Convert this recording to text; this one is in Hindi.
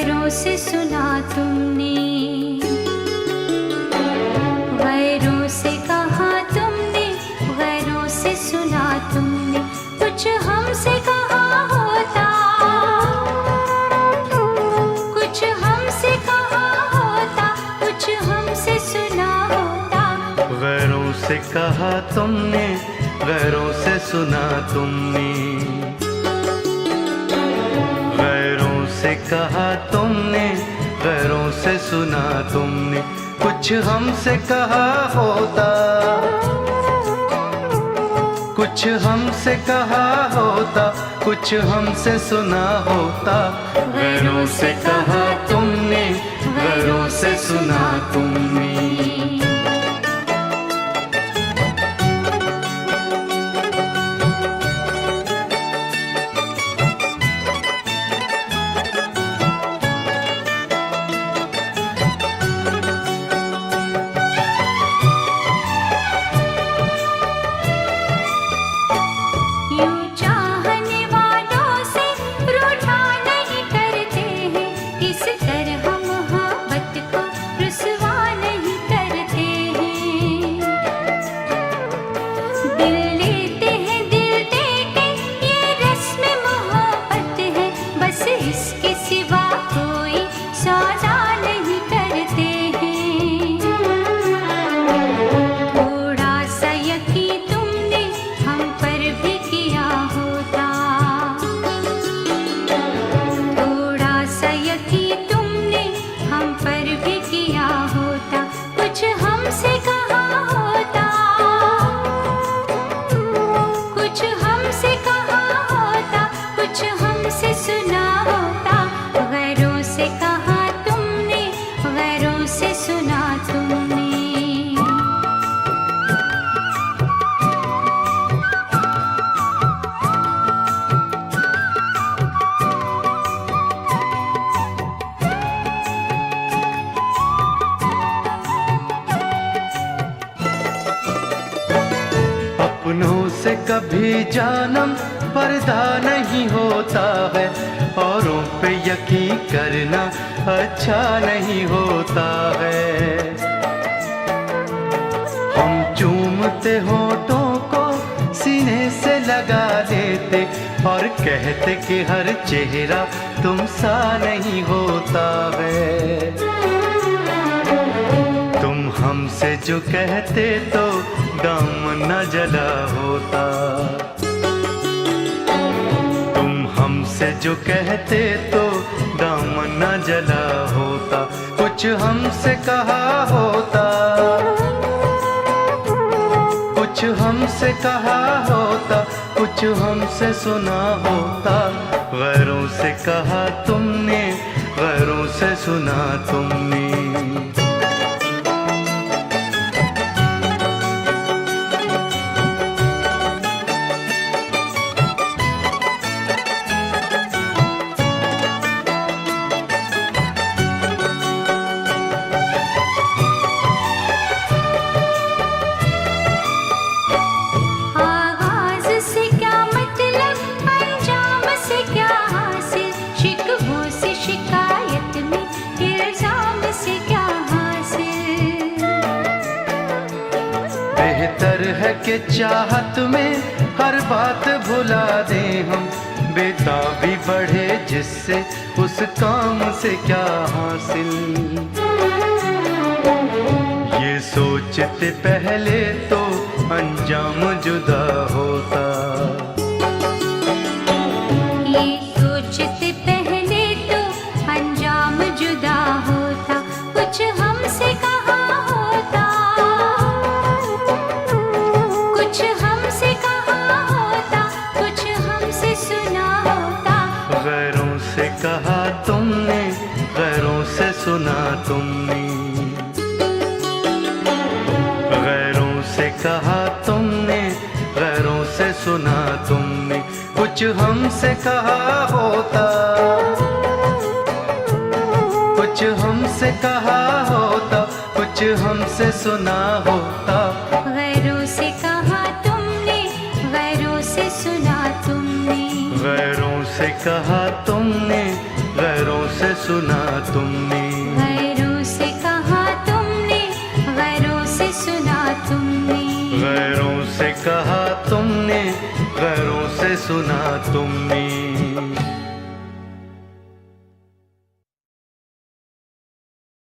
गैरों से सुना तुमने, गैरों से कहा तुमने, गैरों से सुना तुमने। कुछ हमसे कहा होता, कुछ हमसे कहा होता, कुछ हमसे सुना होता। गैरों से कहा तुमने, गैरों से सुना तुमने। गैरों से कहा तुमने, गैरों से सुना तुमने। कुछ हमसे कहा होता, कुछ हमसे कहा होता, कुछ हमसे सुना होता। गैरों से कहा तुमने, गैरों से सुना तुमने। अपनों से कभी जानम पर्दा नहीं होता है, औरों पे यकीन करना अच्छा नहीं होता है। हम चूमते होठों को सीने से लगा लेते और कहते कि हर चेहरा तुम सा नहीं होता है। तुम हमसे जो कहते तो दामन न जला होता, तुम हमसे जो कहते तो दामन न जला होता। कुछ हमसे कहा होता, कुछ हमसे कहा होता, कुछ हमसे सुना होता। गैरों से कहा तुमने, गैरों से सुना तुमने। बेहतर है कि चाहत में हर बात भुला दें हम, बेताबी बढ़े जिससे उस काम से क्या हासिल। ये सोचते पहले तो अंजाम जुदा होता, ये सोचते पहले तो अंजाम जुदा होता। कुछ हमसे कहा होता, कुछ हमसे कहा होता, कुछ हमसे सुना होता। गैरों से कहा तुमने, गैरों से सुना तुमने। गैरों से कहा तुमने, गैरों से सुना तुमने। कुछ हमसे कहा होता, कुछ हमसे कहा होता, कुछ हमसे सुना होता। गैरों से कहा तुमने, गैरों से सुना तुमने। गैरों से कहा तुमने, गैरों से सुना तुमने, गैरों से कहा तुमने, गैरों से सुना तुमने। गैरों से कहा तुमने, गैरों से सुना तुमने।